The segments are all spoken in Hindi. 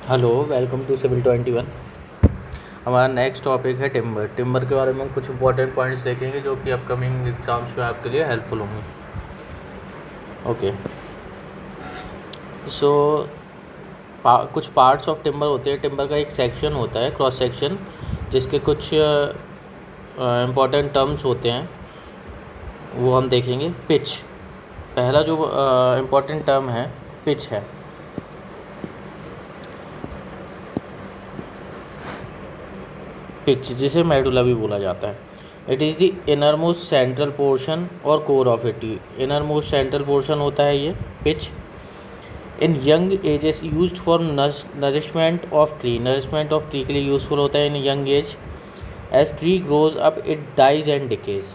Hello, welcome to civil 21। हमारा नेक्स्ट टॉपिक है टिम्बर। टिम्बर के बारे में कुछ इंपॉर्टेंट पॉइंट्स देखेंगे जो कि अपकमिंग एग्जाम्स में आपके लिए हेल्पफुल होंगे। ओके, सो कुछ पार्ट्स ऑफ टिम्बर होते हैं। टिम्बर का एक सेक्शन होता है, क्रॉस सेक्शन, जिसके कुछ इंपॉर्टेंट टर्म्स होते हैं, वो हम देखेंगे। पिच, पहला जो इम्पॉर्टेंट टर्म है पिच है। पिच जिसे मेडुला भी बोला जाता है। It is the innermost central portion और core of it. Innermost central portion होता है ये pith. In young ages used for nourishment of tree. Nourishment of tree के लिए यूज़फुल होता है in young age. As tree grows up it dies and decays.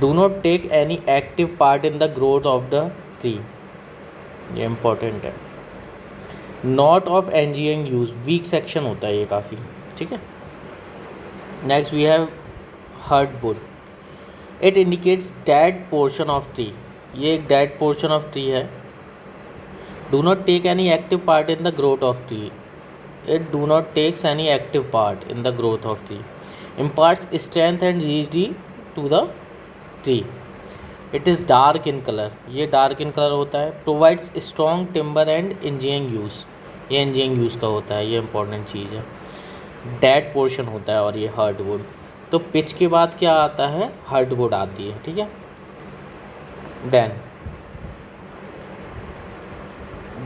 Do not take any active part in the growth of the tree, ये इम्पॉर्टेंट है। Not of engineering use, weak section होता है ये काफ़ी, ठीक है। Next we have hardwood. It indicates dead portion of tree. ये एक dead portion of tree है. Do not take any active part in the growth of tree. It do not takes any active part in the growth of tree. Imparts strength and rigidity to the tree. It is dark in color. ये dark in color होता है. Provides strong timber and engineering use. ये engineering use का होता है, ये important चीज़ है. Dead portion होता है और ये hardwood. तो पिच के बाद क्या आता है, हार्डवुड आती है, ठीक है।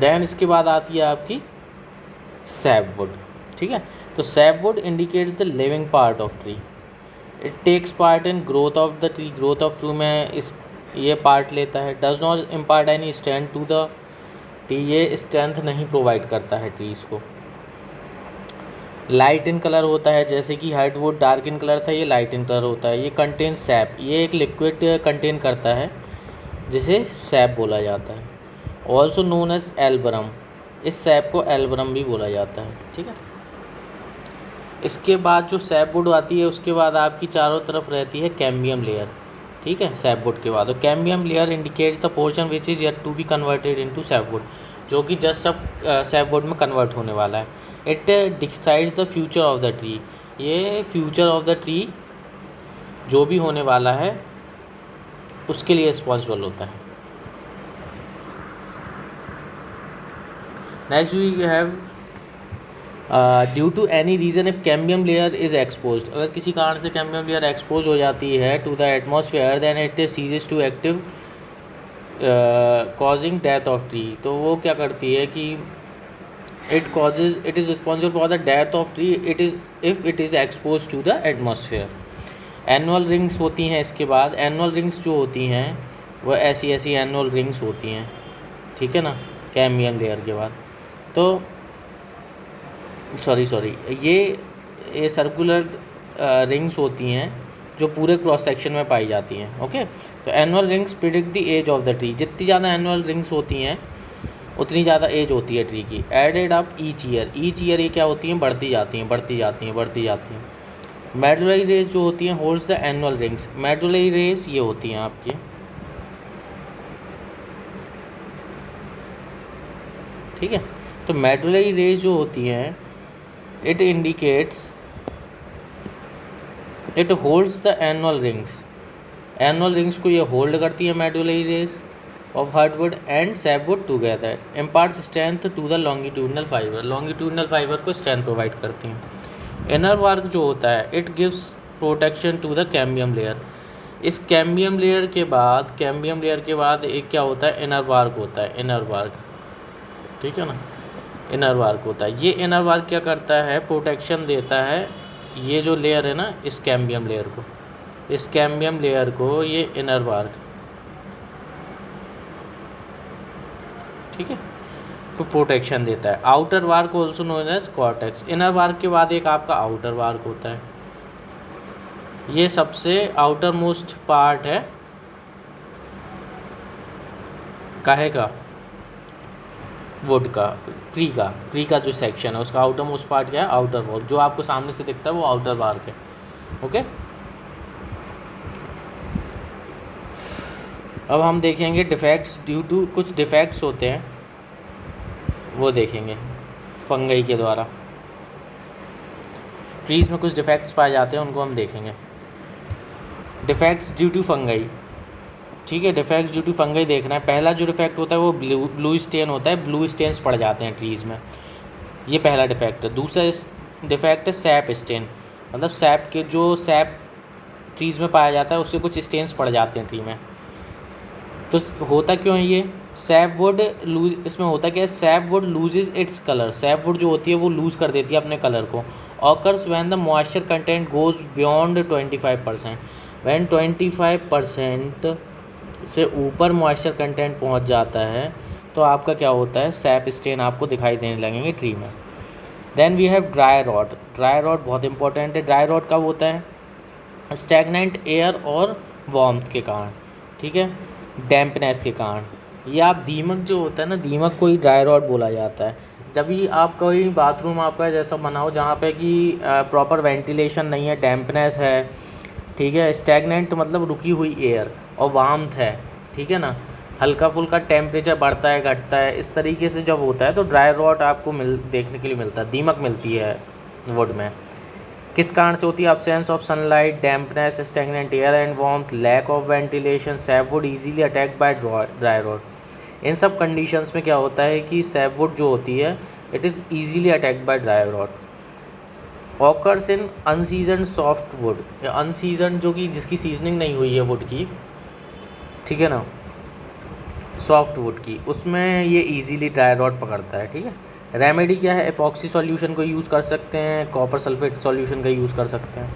देन इसके बाद आती है आपकी सैपवुड, ठीक है। तो sapwood indicates the living part of tree. It takes part in growth of the tree. Growth of tree में इस ये पार्ट लेता है। Does not impart any strength to the tree, ये स्ट्रेंथ नहीं प्रोवाइड करता है ट्रीज को। लाइट इन कलर होता है, जैसे कि हार्डवुड डार्क इन कलर था, ये लाइट इन कलर होता है। ये कंटेन सैप, ये एक लिक्विड कंटेन करता है जिसे सैप बोला जाता है। ऑल्सो नोन एज एल्बरम, इस सैप को एल्बरम भी बोला जाता है, ठीक है। इसके बाद जो सैपवुड आती है उसके बाद आपकी चारों तरफ रहती है कैम्बियम लेयर, ठीक है। सैपवुड के बाद cambium layer indicates the portion which is yet to be converted into sapwood, जो कि जस्ट अब सैपवुड में कन्वर्ट होने वाला है। It decides the future of the tree, ये फ्यूचर ऑफ द ट्री जो भी होने वाला है उसके लिए रिस्पॉन्सिबल होता है। Next we have due to any reason if cambium layer is exposed. अगर किसी कारण से कैम्बियम लेयर एक्सपोज हो जाती है to the atmosphere, then it ceases to active causing death of tree. तो वो क्या करती है कि it is responsible for the death of tree if it is exposed to the atmosphere. Annual rings होती हैं। इसके बाद एनुअल रिंग्स जो होती हैं वो ऐसी एनुअल रिंग्स होती हैं, ठीक है ना, कैम्बियम लेयर के बाद। तो सॉरी ये सर्कुलर रिंग्स होती हैं जो पूरे क्रॉस सेक्शन में पाई जाती हैं, ओके। तो annual rings predict the age of the tree. जितनी ज़्यादा एनुअल रिंग्स होती हैं उतनी ज़्यादा एज होती है ट्री की। एडेड अप ईच ईयर ये क्या होती हैं, बढ़ती जाती हैं। मेडुलरी रेज जो होती हैं holds the annual rings. Medullary rays ये होती हैं आपकी, ठीक है। तो मेडुलरी रेज जो होती हैं it indicates, it holds the annual rings. Annual rings को ये होल्ड करती है medullary rays of hardwood and sapwood together, imparts strength to the longitudinal fiber. longitudinal fiber को strength provide करती हैं। inner bark जो होता है it gives protection to the cambium layer. इस कैम्बियम लेयर के बाद एक क्या होता है, इनर बार्क होता है। इनर बार्क, ठीक है ना, इनर बार्क होता है। ये इनर बार्क क्या करता है, प्रोटेक्शन देता है। ये जो लेयर है ना, इस कैम्बियम लेयर को ये इनर बार्क, ठीक है, को प्रोटेक्शन देता है। Outer bark also known as cortex. Inner bark के बाद एक आपका आउटर बार्क होता है। ये सबसे आउटर मोस्ट पार्ट है काहे का, वुड का, ट्री का जो सेक्शन है उसका आउटर मोस्ट पार्ट क्या है, आउटर बार्क। जो आपको सामने से दिखता है वो आउटर बार्क है, ओके। अब हम देखेंगे डिफेक्ट्स। ड्यू टू कुछ डिफेक्ट्स होते हैं वो देखेंगे। फंगई के द्वारा। ट्रीज़ में कुछ डिफेक्ट्स पाए जाते हैं, उनको हम देखेंगे। डिफेक्ट्स ड्यू टू फंगई, ठीक है, डिफेक्ट्स ड्यू टू फंगई देखना है। पहला जो डिफेक्ट होता है वो ब्लू स्टेन होता है, ब्लू स्टेन्स पड़ जाते हैं ट्रीज़ में, ये पहला डिफेक्ट है। दूसरा डिफेक्ट है सैप स्टेन, मतलब सैप के जो सैप ट्रीज़ में पाया जाता है उससे कुछ स्टेन्स पड़ जाते हैं ट्री में। तो होता क्यों है ये? सैप वुड लूज, इसमें होता क्या है, SAP would loses its colour, SAP would जो होती है वो लूज़ कर देती है अपने कलर को। Occurs when the moisture content goes beyond 25%, when 25% से ऊपर मॉइस्चर कंटेंट पहुंच जाता है तो आपका क्या होता है, सैप स्टेन आपको दिखाई देने लगेंगे ट्री में। Then we have dry rot. Dry rot बहुत इंपॉर्टेंट है। ड्राई रॉट कब होता है? स्टैगनेंट एयर और वार्मथ के कारण, ठीक है, डैम्पनेस के कारण। ये आप दीमक जो होता है ना, दीमक को ही ड्राई रॉट बोला जाता है। जब भी आप कोई बाथरूम आपका जैसा बनाओ जहाँ पे कि प्रॉपर वेंटिलेशन नहीं है, डैम्पनेस है, ठीक है, स्टैगनेंट मतलब रुकी हुई एयर, और वार्मथ है, ठीक है ना, हल्का फुल्का टेम्परेचर बढ़ता है घटता है, इस तरीके से जब होता है तो ड्राई रॉट आपको देखने के लिए मिलता है, दीमक मिलती है वुड में। किस कारण से होती है? Absence of sunlight, dampness, stagnant air and warmth, lack of ventilation, sapwood easily attack by dry rot. इन सब कंडीशंस में क्या होता है कि सैपवुड जो होती है it is easily attack by dry rot. Occurs in unseason soft wood, या अनसीजन जो कि जिसकी सीजनिंग नहीं हुई है वुड की, ठीक है ना, सॉफ्ट वुड की, उसमें ये इजीली ड्राई रॉट पकड़ता है, ठीक है। रेमेडी क्या है? एपॉक्सी सॉल्यूशन को यूज़ कर सकते हैं, कॉपर सल्फेट सॉल्यूशन का यूज़ कर सकते हैं।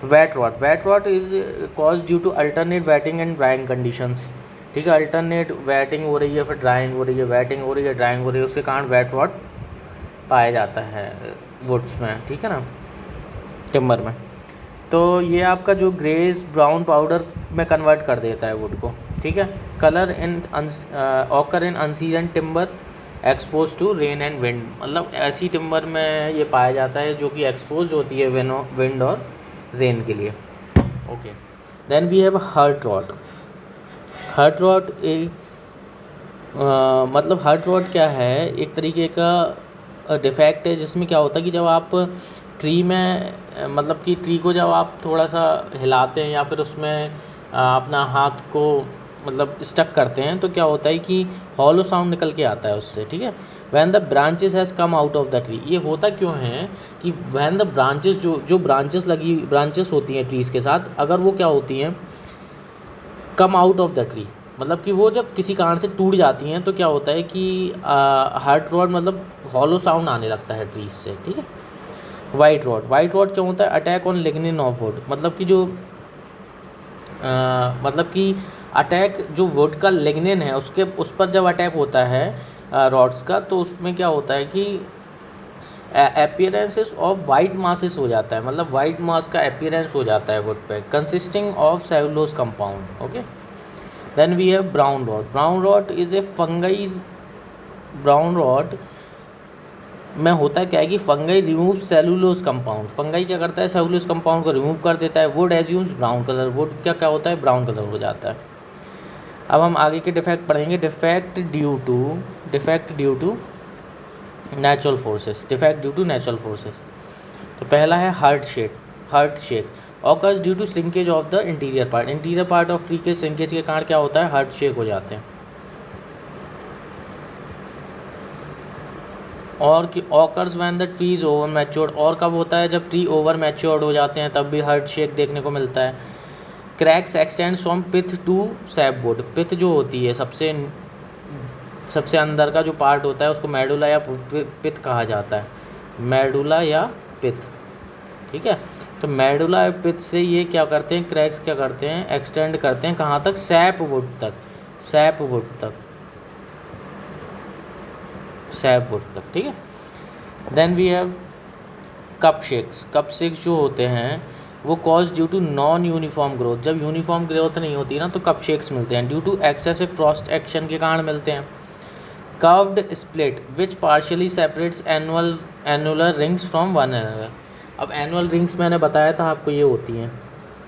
Wet rot, wet rot is cause due to alternate wetting and drying conditions, ठीक है, अल्टरनेट वेटिंग हो रही है, फिर ड्राइंग हो रही है, वेटिंग हो रही है, ड्राइंग हो रही है, उसके कारण वेट रॉट पाया जाता है वुड्स में, ठीक है ना, टिम्बर में। तो ये आपका जो ग्रेज ब्राउन पाउडर में कन्वर्ट कर देता है वुड को, ठीक है। Colour in occur in unseason timber expose to rain and wind, मतलब ऐसी टिम्बर में ये पाया जाता है जो कि एक्सपोज होती है विंड और रेन के लिए। Okay, then we have heart rot. Heart rot मतलब हर्ट रॉट क्या है, एक तरीके का डिफेक्ट है जिसमें क्या होता है कि जब आप ट्री में मतलब कि ट्री को जब आप थोड़ा सा हिलाते हैं या फिर उसमें अपना हाथ को मतलब स्टक करते हैं तो क्या होता है कि हॉलो साउंड निकल के आता है उससे, ठीक है। When the branches has come out of the tree, ये होता क्यों है कि वैन द ब्रांचेस जो ब्रांचेस होती हैं ट्रीज़ के साथ, अगर वो क्या होती हैं, come out of the tree, मतलब कि वो जब किसी कारण से टूट जाती हैं तो क्या होता है कि हार्ट रॉड मतलब हॉलो साउंड आने लगता है ट्रीज से, ठीक है। वाइट रॉड, वाइट रॉड क्या होता है? Attack on lignin of would, मतलब कि जो मतलब कि अटैक जो वुड का लिग्निन है उस पर जब अटैक होता है रॉड्स का, तो उसमें क्या होता है कि अपीयरेंसेस ऑफ वाइट मासेस हो जाता है, मतलब वाइट मास का अपीयरेंस हो जाता है वुड पे, consisting of cellulose compound. Okay, then we have brown rot. Brown rot is a fungi, brown rot में होता है क्या है कि fungi remove cellulose compound, fungi क्या करता है, सेलुलोज कंपाउंड को रिमूव कर देता है। Would assumes brown colour, would क्या होता है, ब्राउन कलर हो जाता है। अब हम आगे के डिफेक्ट पढ़ेंगे। Defect due to natural forces, defect due to natural forces. तो पहला है heart shake occurs due to shrinkage of the interior part of tree के श्रिंकेज के कारण क्या होता है, हार्ट शेक हो जाते हैं। और कि occurs when the tree is over matured, और कब होता है, जब ट्री ओवर मैच्योर्ड हो जाते हैं तब भी हार्ट शेक देखने को मिलता है। Cracks extend from pith to sapwood, pith जो होती है सबसे अंदर का जो पार्ट होता है उसको मेडुला या पिथ कहा जाता है, मेडुला या पिथ, ठीक है। तो मेडुला या पिथ से ये क्या करते हैं, क्रैक्स क्या करते हैं, एक्सटेंड करते हैं कहाँ तक, सैपवुड तक, ठीक है। Then we have cup shakes जो होते हैं वो cause due to non uniform growth, जब यूनिफॉर्म ग्रोथ नहीं होती ना तो कप शेक्स मिलते हैं, due to excessive frost action के कारण मिलते हैं। Curved split which partially separates annular rings from one another, अब एनुअल रिंग्स मैंने बताया था आपको ये होती हैं,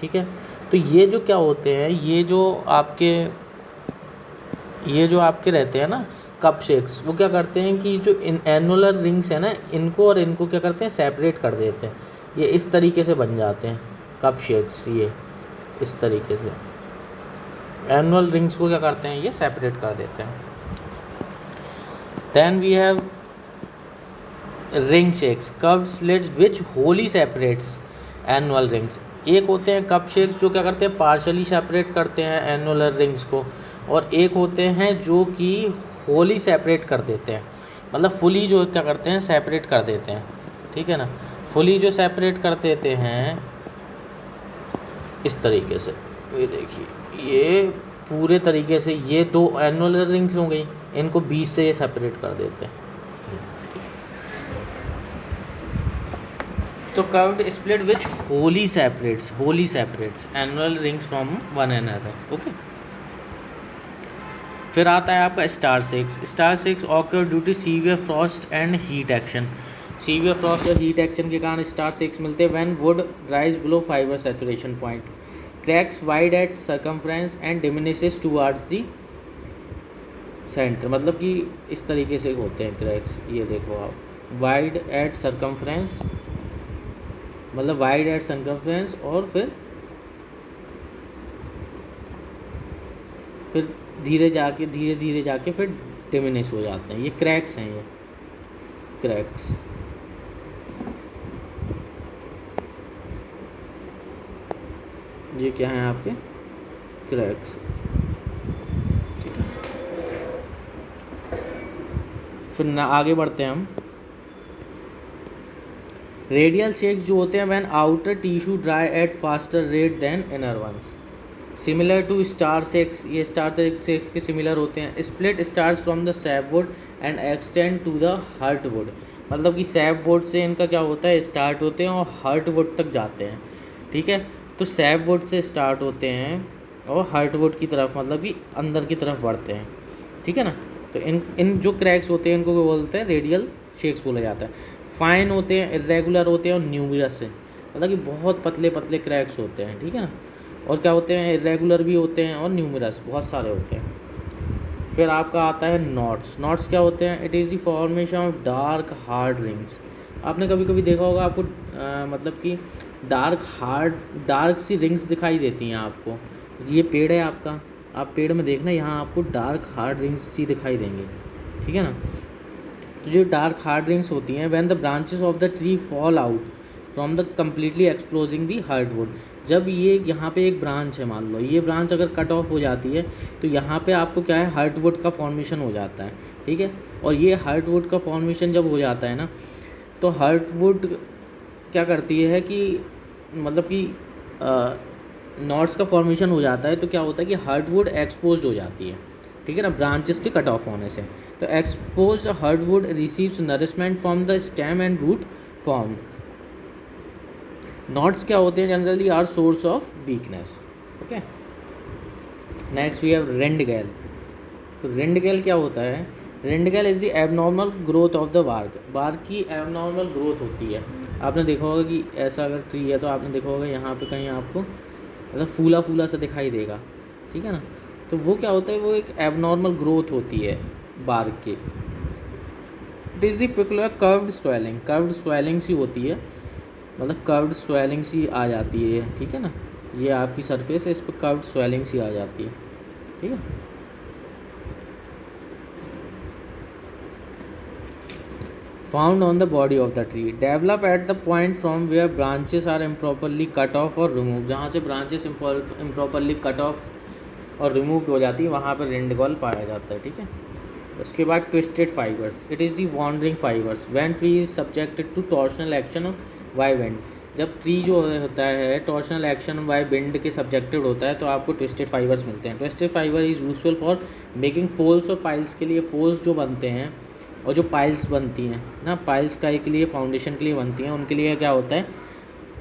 ठीक है। तो ये जो क्या होते हैं, ये जो आपके रहते हैं ना, कप शेक्स वो क्या करते हैं कि जो एनुलर रिंग्स है ना, इनको और इनको क्या करते हैं, सेपरेट कर देते हैं। ये इस तरीके से बन जाते हैं कप शेक्स, ये इस तरीके से एनुअल रिंग्स को क्या करते हैं, ये सेपरेट कर देते हैं। Then we have ring shakes, curved slits which wholly separates annual rings. एक होते हैं कप शेक्स जो क्या करते हैं, पार्शली सेपरेट करते हैं एनुलर रिंग्स को, और एक होते हैं जो कि होली सेपरेट कर देते हैं, मतलब फुली जो क्या करते हैं, सेपरेट कर देते हैं। ठीक है ना, फुली जो सेपरेट कर देते हैं इस तरीके से, ये देखिए ये पूरे तरीके से, ये दो एनुलर रिंग्स हो गई, इनको बीच से ये सेपरेट कर देते हैं। तो curved split which wholly separates annual rings from one another. Okay, फिर आता है आपका star shakes occur due to severe frost and heat action. Severe frost और हीट एक्शन के कारण स्टार शेक्स मिलते हैं when wood rise below fibre saturation point, cracks wide at circumference and diminishes towards the centre. मतलब कि इस तरीके से होते हैं क्रैक्स, ये देखो आप, वाइड एट सर्कमफ्रेंस, मतलब वाइड एट सर्कमफ्रेंस, और फिर धीरे धीरे जाके फिर डिमिनिश हो जाते हैं। ये क्रैक्स हैं, ये क्रैक्स। ये क्या हैं आपके क्रैक्स। ठीक है, फिर ना आगे बढ़ते हैं हम। रेडियल शेक्स जो होते हैं when outer tissue dry at faster rate than inner ones, similar to star shakes. ये स्टार शेक्स के सिमिलर होते हैं। Split starts from the sapwood and extend to the heartwood, मतलब कि सैपवुड से इनका क्या होता है, स्टार्ट होते हैं और हार्टवुड तक जाते हैं। ठीक है, तो सैपवुड से स्टार्ट होते हैं और हार्टवुड की तरफ, मतलब कि अंदर की तरफ बढ़ते हैं। ठीक है ना, तो इन जो क्रैक्स होते हैं इनको बोलते हैं रेडियल शेक्स बोला जाता है। फाइन होते हैं, इरेगुलर होते हैं और न्यूमरस है, मतलब कि बहुत पतले पतले क्रैक्स होते हैं। ठीक है ना, और क्या होते हैं, इरेगुलर भी होते हैं और न्यूमरस, बहुत सारे होते हैं। फिर आपका आता है नॉट्स क्या होते हैं, it is the formation of dark hard rings. आपने कभी कभी देखा होगा आपको मतलब कि डार्क सी रिंग्स दिखाई देती हैं आपको। ये पेड़ है आपका, आप पेड़ में देखना, यहाँ आपको डार्क हार्ड रिंग्स सी दिखाई देंगी। ठीक है ना, तो जो डार्क हार्ड रिंग्स होती हैं when the branches of the tree fall out from the completely exploding the hardwood. जब ये यहाँ पे एक ब्रांच है, मान लो ये ब्रांच अगर कट ऑफ हो जाती है तो यहाँ पे आपको क्या है, हार्डवुड का फॉर्मेशन हो जाता है। ठीक है, और ये हार्डवुड का फॉर्मेशन जब हो जाता है ना, तो हार्डवुड क्या करती है कि मतलब कि नॉट्स का फॉर्मेशन हो जाता है, तो क्या होता है कि हार्डवुड एक्सपोज हो जाती है। ठीक है ना, ब्रांचेस के कट ऑफ होने से। तो expose hardwood receives nourishment from the stem and root form. Knots क्या होते हैं, generally are source of weakness. Okay, next we have rind gall. तो रेंडगेल क्या होता है, rind gall is the abnormal growth of the bark की एबनॉर्मल ग्रोथ होती है। आपने देखा होगा कि ऐसा अगर ट्री है तो आपने देखा होगा यहाँ पे कहीं आपको मतलब फूला फूला सा दिखाई देगा। ठीक है ना, तो वो क्या होता है, वो एक एबनॉर्मल ग्रोथ होती है बार्क की। It is the peculiar curved swelling सी होती है, मतलब कर्व्ड स्वेलिंग सी आ जाती है। ठीक है ना, ये आपकी सरफेस है, इस पर कर्व्ड स्वेलिंग सी आ जाती है। ठीक है, found on the body of the tree, develop at the point from where branches are improperly cut off और रिमूव। जहाँ से ब्रांचेस इम्प्रॉपरली कट ऑफ और रिमूव्ड हो जाती है वहाँ पर रेंडगेल पाया जाता है। ठीक है, उसके बाद twisted fibres, it is the wandering fibres when tree is subjected to torsional action by wind. जब ट्री जो होता है टॉर्शनल एक्शन बाय विंड के सब्जेक्टेड होता है तो आपको ट्विस्टेड फाइबर्स मिलते हैं। Twisted fibre is useful for making poles और पाइल्स के लिए। पोल्स जो बनते हैं और जो पाइल्स बनती हैं ना, पाइल्स का के लिए फाउंडेशन के लिए बनती हैं, उनके लिए क्या होता है,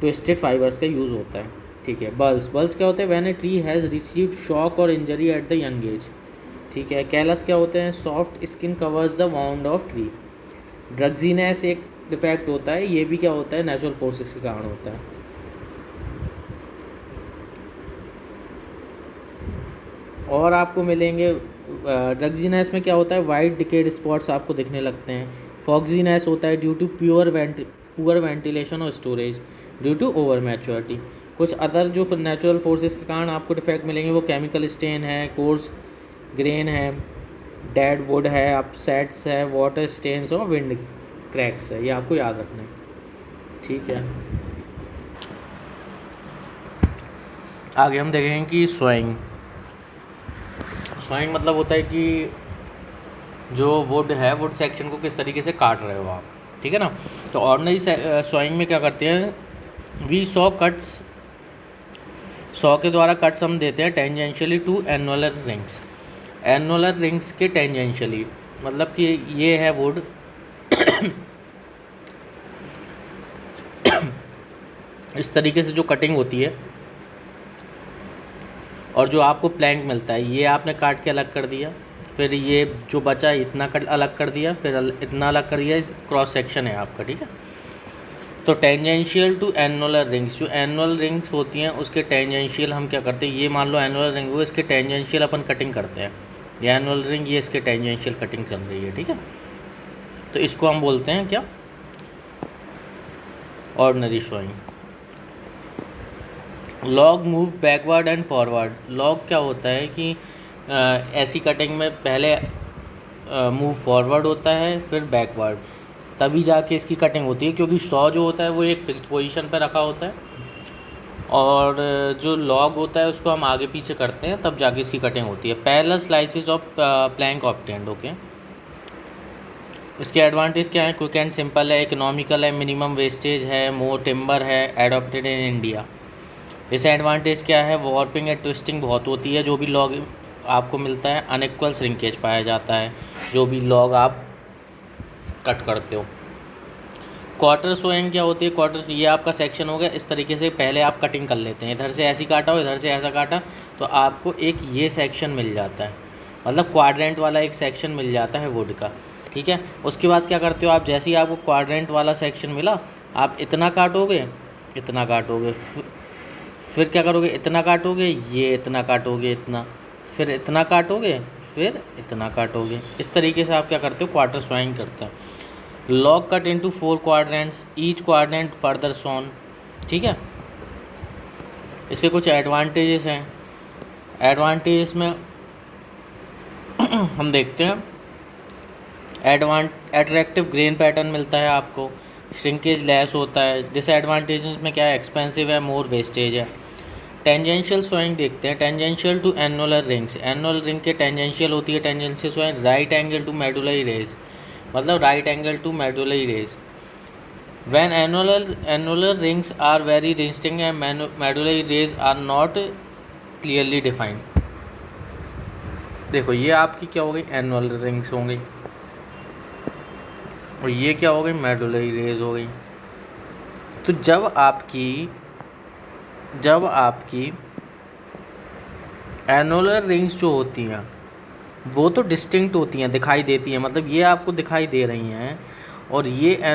ट्विस्टेड फाइबर्स का यूज़ होता है। ठीक है, बल्स क्या होते हैं, when a tree has received shock और injury at the young age. ठीक है, कैलस क्या होते हैं, soft skin covers the wound of tree. Druxiness एक डिफेक्ट होता है, ये भी क्या होता है, नेचुरल फोर्सेस के कारण होता है। और आपको मिलेंगे रग्जीनेस में क्या होता है, वाइट डिकेड स्पॉट्स आपको दिखने लगते हैं। फॉक्जीनेस होता है ड्यू टू पुअर वेंटिलेशन और storage due to over maturity. कुछ अदर जो नेचुरल फोर्सेस के कारण आपको डिफेक्ट मिलेंगे वो केमिकल स्टेन है, कोर्स ग्रेन है, डेड वुड है, अपसेट्स है, वाटर स्टेन्स और विंड क्रैक्स है। ये आपको याद रखना है, ठीक है। आगे हम देखेंगे कि स्वइंग मतलब होता है कि जो वुड है, वुड सेक्शन को किस तरीके से काट रहे हो आप, ठीक है ना। तो ऑर्डिनरी स्वइंग में क्या करते हैं, वी सॉ के द्वारा कट्स हम देते हैं टेंजेंशियली टू एनुलर रिंग्स के टेंजेंशियली, मतलब कि ये है वुड इस तरीके से जो कटिंग होती है और जो आपको प्लैंक मिलता है, ये आपने काट के अलग कर दिया, फिर ये जो बचा इतना अलग कर दिया, फिर इतना अलग कर दिया, क्रॉस सेक्शन है आपका, ठीक है। तो टेंजेंशियल टू एनुलर रिंग्स, जो एनुअल रिंग्स होती हैं उसके टेंजेंशियल हम क्या करते हैं, ये मान लो एनुअल रिंग हो, इसके टेंजेंशियल अपन कटिंग करते हैं। ये एनुअल रिंग, ये इसके टेंजेंशियल कटिंग चल रही है, ठीक है। तो इसको हम बोलते हैं क्या, ordinary sawing. Log move backward and forward. Log क्या होता है कि ऐसी कटिंग में पहले मूव फॉरवर्ड होता है फिर बैकवर्ड, तभी जाके इसकी कटिंग होती है, क्योंकि सॉ जो होता है वो एक फिक्स्ड पोजीशन पर रखा होता है और जो लॉग होता है उसको हम आगे पीछे करते हैं, तब जाके इसकी कटिंग होती है। Parallel slices of Planck obtained, okay. इसके एडवांटेज क्या है, क्विक एंड सिंपल है, इकोनॉमिकल है, मिनिमम वेस्टेज है, मोर टिम्बर है, एडॉप्टेड इन इंडिया। डिसएडवांटेज क्या है, वॉर्पिंग एंड ट्विस्टिंग बहुत होती है, जो भी लॉग आपको मिलता है, अनइक्वल श्रिंकेज पाया जाता है जो भी लॉग आप कट करते हो। क्वार्टर स्वइंग क्या होती है, क्वार्टर ये आपका सेक्शन हो गया, इस तरीके से पहले आप कटिंग कर लेते हैं, इधर से ऐसी काटा हो, इधर से ऐसा काटा, तो आपको एक ये सेक्शन मिल जाता है, मतलब क्वाड्रेंट वाला एक सेक्शन मिल जाता है वुड का, ठीक है। उसके बाद क्या करते हो आप, जैसे ही आपको क्वाड्रेंट वाला सेक्शन मिला, आप इतना काटोगे, इतना काटोगे, फिर क्या करोगे, इतना काटोगे, ये इतना काटोगे, इतना, फिर इतना काटोगे, फिर इतना काटोगे। इस तरीके से आप क्या करते हो, क्वार्टर स्वइंग करते हैं। Log cut into 4 quadrants, each quadrant further sawn, ठीक है। इसके कुछ एडवांटेजेस हैं। एडवांटेज में हम देखते हैं, अट्रैक्टिव ग्रेन पैटर्न मिलता है आपको, श्रिंकेज लेस होता है। डिसएडवांटेज में क्या है, एक्सपेंसिव है, मोर वेस्टेज है। टेंजेंशियल स्वइंग देखते हैं, tangential to annular rings, annual ring के टेंजेंशियल होती है tangential sawing. Right angle to medullary rays, मतलब right angle to medullary rays. When annular rings are very distinct and medullary rays are not clearly defined. देखो ये आपकी क्या हो गई, एनुअल रिंग्स हो गई, और ये क्या हो गई, मेडुलरी रेज हो गई। तो जब आपकी एनुलर रिंग्स जो होती हैं वो तो डिस्टिंक्ट होती हैं, दिखाई देती हैं, मतलब ये आपको दिखाई दे रही हैं, और ये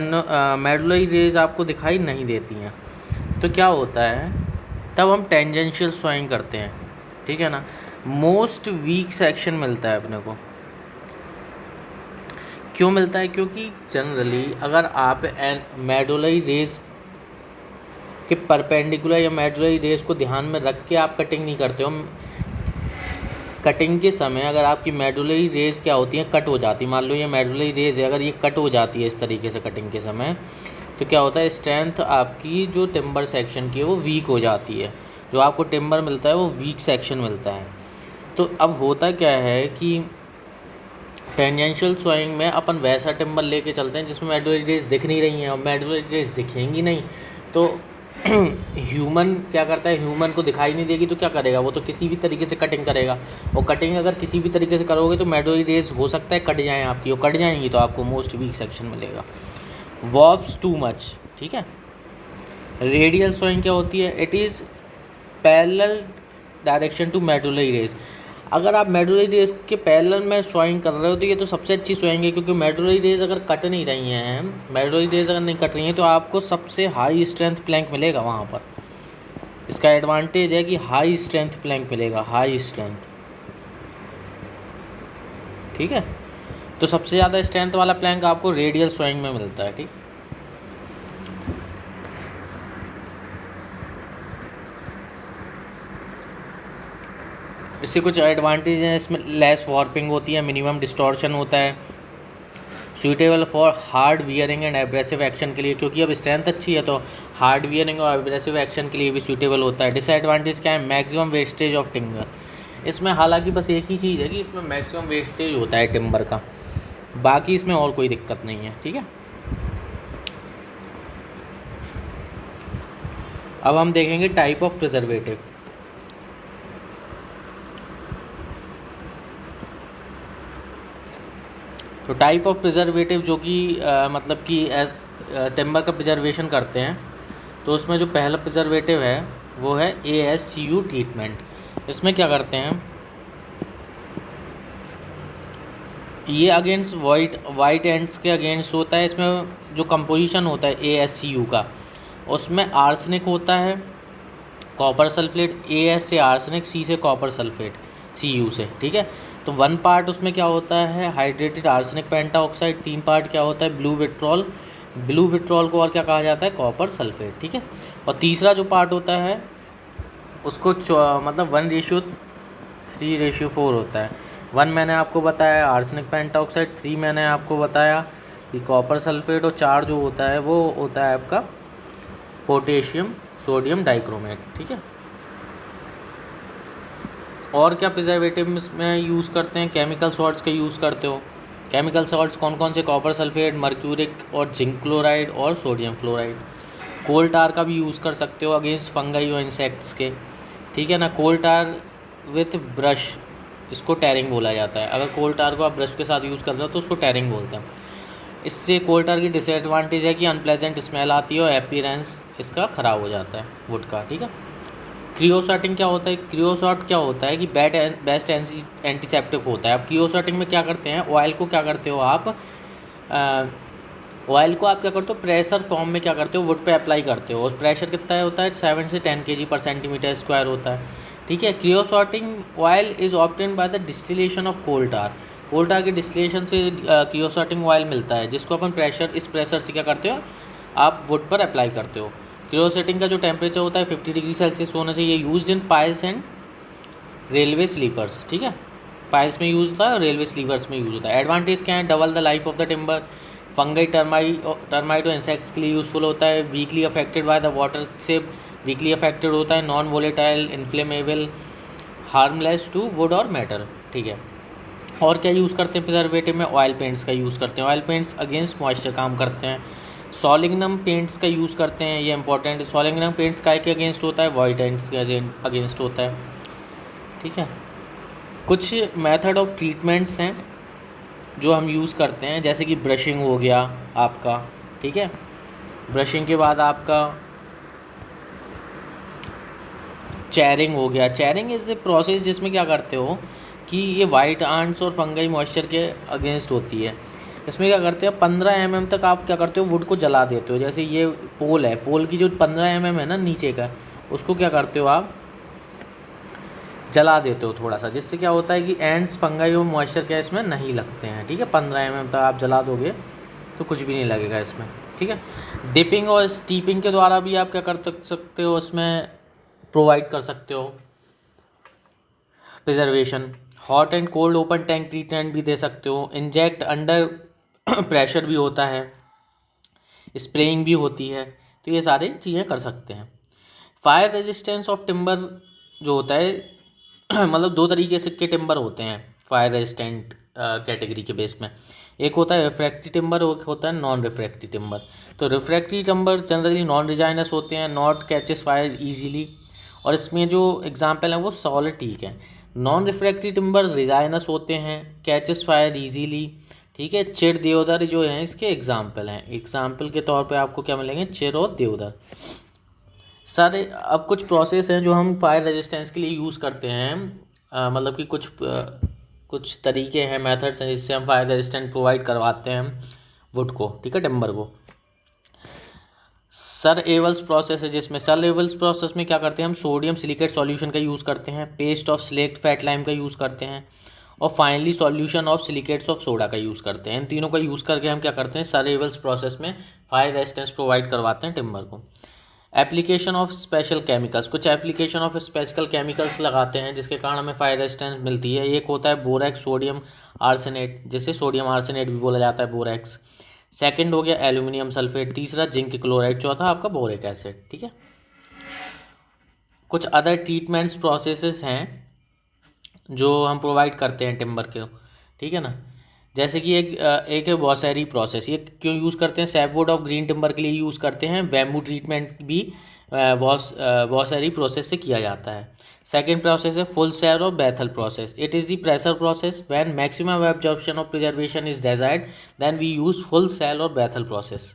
मेडुलरी रेज आपको दिखाई नहीं देती हैं। तो क्या होता है, तब हम टेंजेंशियल स्वइंग करते हैं, ठीक है ना। मोस्ट वीक सेक्शन मिलता है अपने को, क्यों मिलता है, क्योंकि जनरली अगर आप मेडुलरी रेज के परपेंडिकुलर या मेडुलरी रेज को ध्यान में रख के आप कटिंग नहीं करते हो, कटिंग के समय अगर आपकी मेडुलरी रेज क्या होती है, कट हो जाती है, मान लो ये मेडुलरी रेज है, अगर ये कट हो जाती है इस तरीके से कटिंग के समय, तो क्या होता है, स्ट्रेंथ आपकी जो टिम्बर सेक्शन की है वो वीक हो जाती है, जो आपको टिम्बर मिलता है वो वीक सेक्शन मिलता है। तो अब होता क्या है कि टेंजेंशियल स्वइंग में अपन वैसा टिम्बर लेके चलते हैं जिसमें मेडुलरी रेज दिख नहीं रही हैं, और मेडुलरी रेज दिखेंगी नहीं तो ह्यूमन क्या करता है, ह्यूमन को दिखाई नहीं देगी तो क्या करेगा, वो तो किसी भी तरीके से कटिंग करेगा, और कटिंग अगर किसी भी तरीके से करोगे तो मेडुलरी रेज हो सकता है कट जाएँ आपकी, और कट जाएंगी तो आपको मोस्ट वीक सेक्शन मिलेगा। वॉर्प्स टू मच, ठीक है। रेडियल स्वइंग क्या होती है, it is parallel direction to medullary rays. अगर आप मेडुलरी रेज के पैरेलल में स्वइंग कर रहे हो तो ये तो सबसे अच्छी स्वइंग है, क्योंकि मेडुलरी रेज अगर कट नहीं रही हैं, मेडुलरी रेज अगर नहीं कट रही हैं तो आपको सबसे हाई स्ट्रेंथ प्लैंक मिलेगा वहाँ पर। इसका एडवांटेज है कि हाई स्ट्रेंथ प्लैंक मिलेगा, हाई स्ट्रेंथ। ठीक है। तो सबसे ज़्यादा स्ट्रेंथ वाला प्लैंक आपको रेडियल स्विंग में मिलता है, ठीक। इससे कुछ एडवांटेज हैं, इसमें लेस वॉर्पिंग होती है, मिनिमम डिस्टॉर्शन होता है, suitable for hard wearing and abrasive action के लिए, क्योंकि अब स्ट्रेंथ अच्छी है तो हार्ड वियरिंग और एब्रेसिव एक्शन के लिए भी सूटेबल होता है। डिसएडवांटेज क्या है, मैक्सिमम वेस्टेज ऑफ टिम्बर। इसमें हालांकि बस एक ही चीज़ है कि इसमें मैक्सिमम वेस्टेज होता है टिम्बर का, बाकी इसमें और कोई दिक्कत नहीं है, ठीक है। अब हम देखेंगे टाइप ऑफ प्रिजर्वेटिव। तो टाइप ऑफ प्रिजर्वेटिव जो कि मतलब कि एज टिम्बर का प्रिजर्वेशन करते हैं, तो उसमें जो पहला प्रिजर्वेटिव है वो है ASCU ट्रीटमेंट। इसमें क्या करते हैं, ये अगेंस्ट वाइट एंड्स के अगेंस्ट होता है। इसमें जो कंपोजिशन होता है ASCU का, उसमें आर्सेनिक होता है, कॉपर सल्फेट, AS से आर्सेनिक, C से कॉपर सल्फेट, Cu से, ठीक है। तो 1 पार्ट उसमें क्या होता है, हाइड्रेटेड आर्सेनिक पेंटाऑक्साइड, 3 पार्ट क्या होता है, ब्लू विट्रॉल को और क्या कहा जाता है, कॉपर सल्फेट, ठीक है। और तीसरा जो पार्ट होता है उसको मतलब 1:3:4 होता है। 1 मैंने आपको बताया आर्सेनिक पेंटाऑक्साइड, 3 मैंने आपको बताया कि कॉपर सल्फेट, और 4 जो होता है वो होता है आपका पोटेशियम सोडियम डाइक्रोमेट, ठीक है। और क्या प्रिजर्वेटिव में यूज़ करते हैं, केमिकल सॉल्ट्स का यूज़ करते हो। केमिकल सॉल्ट्स कौन कौन से, कॉपर सल्फेट, मर्क्यूरिक और जिंक क्लोराइड और सोडियम फ्लोराइड। कोल टार का भी यूज़ कर सकते हो अगेंस्ट फंगाई और इंसेक्ट्स के, ठीक है ना। कोल टार विथ ब्रश, इसको टैरिंग बोला जाता है। अगर कोल टार को आप ब्रश के साथ यूज़ कर रहे हो तो उसको टैरिंग बोलते हैं। इससे कोल टार की डिसएडवांटेज है कि अनप्लेजेंट स्मेल आती है और अपीयरेंस इसका ख़राब हो जाता है वुड का, ठीक है। क्रियोसॉटिंग क्या होता है, क्रियोसॉट क्या होता है कि बेस्ट एंटीसेप्टिक होता है। अब क्रियोसॉटिंग में क्या करते हैं, ऑयल को क्या करते हो आप, ऑयल को आप क्या करते हो, प्रेशर फॉर्म में क्या करते हो, वुड पे अप्लाई करते हो। उस प्रेशर कितना होता है, 7 से 10 kg पर सेंटीमीटर स्क्वायर होता है, ठीक है। Creosoting oil is obtain by the distillation of coal tar. Coal tar के डिस्टिलेशन से क्रियोसॉटिंग ऑयल मिलता है, जिसको अपन इस प्रेशर से क्या करते हो, आप वुड पर अप्लाई करते हो। क्रियोसेटिंग का जो टेम्परेचर होता है 50 डिग्री सेल्सियस होना चाहिए। Used in piles and railway sleepers, ठीक है। पाइल्स में यूज़ होता है और रेलवे स्लीपर्स में यूज़ होता है। एडवांटेज क्या है, double the life of the timber, fungi termite और इंसेक्ट्स के लिए यूज़फुल होता है। Weakly affected by the water से वीकली अफेक्टेड होता है। Non volatile, inflammable, harmless to wood और मेटल, ठीक है। और क्या यूज़ करते हैं प्रिजर्वेटिव में, ऑयल पेंट्स का यूज़ करते हैं। ऑयल पेंट्स अगेंस्ट मॉइस्चर काम करते हैं। सॉलिग्नम पेंट्स का यूज़ करते हैं, ये इंपॉर्टेंट है। सॉलिग्नम पेंट्स काय के अगेंस्ट होता है, वाइट एंड्स के अगेंस्ट होता है, ठीक है। कुछ मेथड ऑफ ट्रीटमेंट्स हैं जो हम यूज़ करते हैं, जैसे कि ब्रशिंग हो गया आपका, ठीक है। ब्रशिंग के बाद आपका चेयरिंग हो गया। चेयरिंग इज़ द प्रोसेस जिसमें क्या करते हो कि ये वाइट आंट्स और फंगाई मॉइस्चर के अगेंस्ट होती है। इसमें क्या करते हैं, 15 mm तक आप क्या करते हो, वुड को जला देते हो। जैसे ये पोल है, पोल की जो 15 mm है ना नीचे का, उसको क्या करते हो आप, जला देते हो थोड़ा सा, जिससे क्या होता है कि एंड्स फंगाई और मॉइस्चर क्या इसमें नहीं लगते हैं, ठीक है। 15 mm तक आप जला दोगे तो कुछ भी नहीं लगेगा इसमें, ठीक है। डिपिंग और स्टीपिंग के द्वारा भी आप क्या कर सकते हो, उसमें प्रोवाइड कर सकते हो preservation. Hot and cold open tank treatment भी दे सकते हो। इंजेक्ट अंडर प्रेशर भी होता है, स्प्रेइंग भी होती है, तो ये सारी चीज़ें कर सकते हैं। फायर रेजिस्टेंस ऑफ टिम्बर जो होता है मतलब 2 तरीके से के टिम्बर होते हैं फायर रेजिस्टेंट कैटेगरी के बेस में। एक होता है रिफ्रैक्टरी टिम्बर, एक होता है नॉन रिफ्रैक्टरी टिम्बर। तो रिफ्रैक्टरी टिम्बर जनरली नॉन रिजाइनस होते हैं, नॉट कैचेस फायर ईजीली, और इसमें जो एग्जाम्पल हैं वो सॉलिड ठीक है। नॉन रिफ्रैक्टरी टिम्बर रिजाइनस होते हैं, कैचेस फायर ईजीली, ठीक है। चिर, देवदार जो हैं इसके एग्जाम्पल हैं। एग्जाम्पल के तौर पे आपको क्या मिलेंगे, चिर और देवदार सारे। अब कुछ प्रोसेस हैं जो हम फायर रेजिस्टेंस के लिए यूज़ करते हैं, मतलब कि कुछ तरीके हैं, मेथड्स हैं जिससे हम फायर रेजिस्टेंट प्रोवाइड करवाते हैं वुड को, ठीक है, टिम्बर को। सर एवल्स प्रोसेस है, जिसमें सर एवल्स प्रोसेस में क्या करते हैं हम, सोडियम सिलिकेट सॉल्यूशन का यूज़ करते हैं, paste of slaked fat lime का यूज़ करते हैं, और finally solution of silicates of soda का यूज़ करते हैं। इन तीनों का यूज़ करके हम क्या करते हैं, सरेबल्स प्रोसेस में फायर रेजिस्टेंस प्रोवाइड करवाते हैं टिम्बर को। एप्लीकेशन ऑफ स्पेशल केमिकल्स, कुछ एप्लीकेशन ऑफ स्पेशल केमिकल्स लगाते हैं जिसके कारण हमें फायर रेजिस्टेंस मिलती है। एक होता है बोरेक्स सोडियम आर्सेनेट, जिसे सोडियम आर्सेनेट भी बोला जाता है, बोरेक्स। सेकंड हो गया एल्यूमिनियम सल्फेट, तीसरा जिंक क्लोराइड, चौथा आपका बोरिक एसिड। ठीक है, कुछ अदर ट्रीटमेंट्स प्रोसेसेस हैं जो हम प्रोवाइड करते हैं टिम्बर के, ठीक है ना। जैसे कि एक है वॉसेरी प्रोसेस। ये क्यों यूज़ करते हैं, सैपवुड ऑफ ग्रीन टिम्बर के लिए यूज़ करते हैं। बैम्बू ट्रीटमेंट भी वॉसेरी प्रोसेस से किया जाता है। सेकेंड प्रोसेस है फुल सेल और Bethell process. It is the pressure process. When maximum absorption of preservation is desired then we use full cell और Bethell process.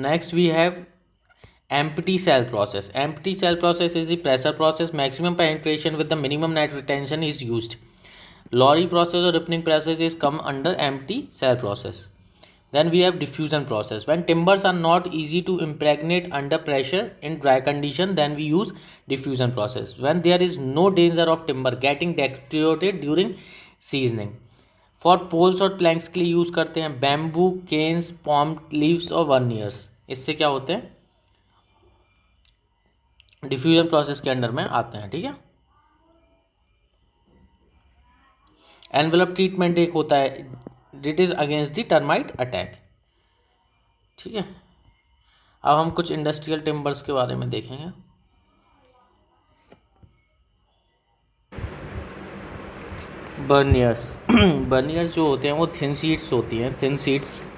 Next we have empty cell process. Empty cell process is the pressure process. Maximum penetration with the minimum net retention is used. Lorry process or ripening process is come under empty cell process. Then we have diffusion process. When timbers are not easy to impregnate under pressure in dry condition, then we use diffusion process. When there is no danger of timber getting deteriorated during seasoning. For poles और प्लैंक्स के लिए यूज़ करते हैं बैम्बू, केन्स, पॉम लीव्स और वर्नियर्स। इससे क्या होते हैं, डिफ्यूजन प्रोसेस के अंडर में आते हैं। ठीक है, एनवेलप ट्रीटमेंट एक होता है, it is against the termite attack. ठीक है, अब हम कुछ इंडस्ट्रियल टिम्बर्स के बारे में देखेंगे। बर्नियर्स बर्नियर्स जो होते हैं वो थिन शीट्स होती हैं, थिन शीट्स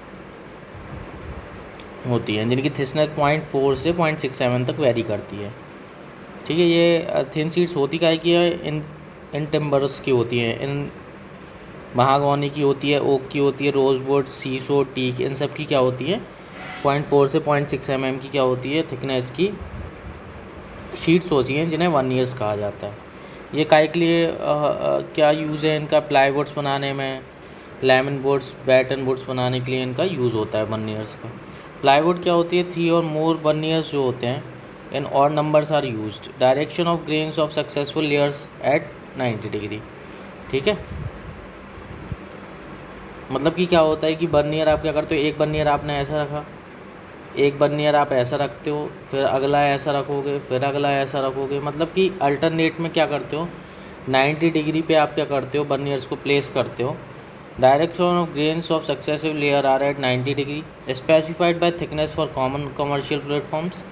होती हैं जिनकी थिकनेस 0.4 से 0.6 mm तक वेरी करती है। ठीक है, ये थिन शीट्स होती काय की है, इन टिम्बर्स की होती हैं, इन महागौनी की होती है, ओक की होती है, रोजवुड, सीसो, टीक, इन सब की क्या होती है 0.4 से 0.6 mm की क्या होती है थिकनेस की शीट्स होती हैं जिन्हें वर्नियर्स कहा जाता है। ये काय के लिए क्या यूज़ है इनका, प्लाईवुड्स बनाने में, लेमन बोर्ड्स, बैटन बोर्ड्स बनाने के लिए इनका यूज़ होता है वर्नियर्स का। प्लाईवुड क्या होती है, 3 और मोर वर्नियर्स जो होते हैं इन और numbers are used. Direction of grains of successful layers at 90 degree. ठीक है, मतलब कि क्या होता है कि बर्नियर आप क्या करते हो, एक बर्नियर आपने ऐसा रखा, एक बर्नियर आप ऐसा रखते हो, फिर अगला ऐसा रखोगे, फिर अगला ऐसा रखोगे, मतलब कि अल्टरनेट में क्या करते हो 90 डिग्री पे आप क्या करते हो बर्नियर्स को प्लेस करते हो। Direction of grains of successive layer are at 90 degree, specified by thickness for common commercial platforms,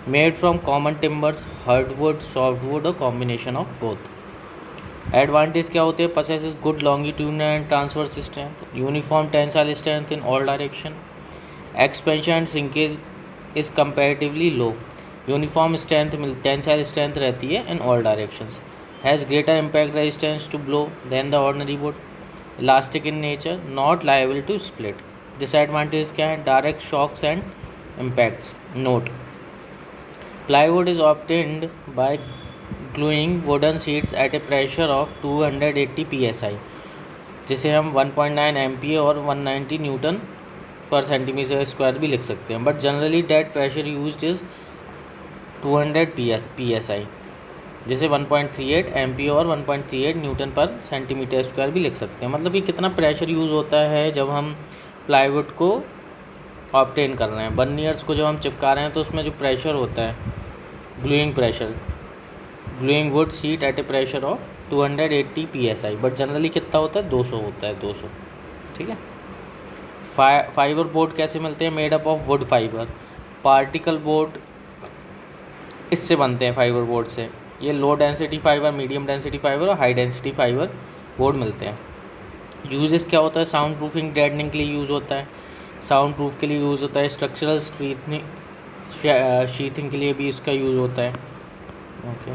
made from common timbers, hardwood, softwood और कॉम्बिनेशन ऑफ बोथ। एडवांटेज क्या होते हैं, possesses good longitudinal and transverse strength, uniform tensile strength in all direction, expansion and shrinkage is comparatively low, uniform strength tensile strength रहती है in all directions, has greater impact resistance to blow than the ordinary wood, elastic in nature, not liable to split. Disadvantage क्या है, direct shocks and impacts. Note, plywood is obtained by gluing wooden sheets at a pressure of 280 psi, जिसे हम 1.9 MPa और 190 न्यूटन पर सेंटीमीटर स्क्वायर भी लिख सकते हैं। But generally that pressure used is 200 psi, जिसे 1.38 MPa और 1.38 न्यूटन पर सेंटीमीटर स्क्वायर भी लिख सकते हैं। मतलब कि कितना प्रेशर यूज़ होता है जब हम प्लाईवुड को ऑब्टेन कर रहे हैं, बर्नियर्स को जब हम चिपका रहे हैं तो उसमें जो प्रेशर होता है, gluing pressure, gluing would sheet at A pressure of 280 psi, but generally कितना होता है 200 होता है, 200। ठीक है, फाइबर बोर्ड कैसे मिलते हैं, made up of wood fibre, particle board इससे बनते हैं फाइबर बोर्ड से। ये low density fibre, medium density fibre और हाई डेंसिटी फाइबर बोर्ड मिलते हैं। यूजेस क्या होता है, साउंड प्रूफिंग डेडनिंग के लिए यूज़ होता है, साउंड प्रूफ के लिए यूज़ होता है, स्ट्रक्चरल शीथिंग के लिए भी इसका यूज़ होता है। ओके,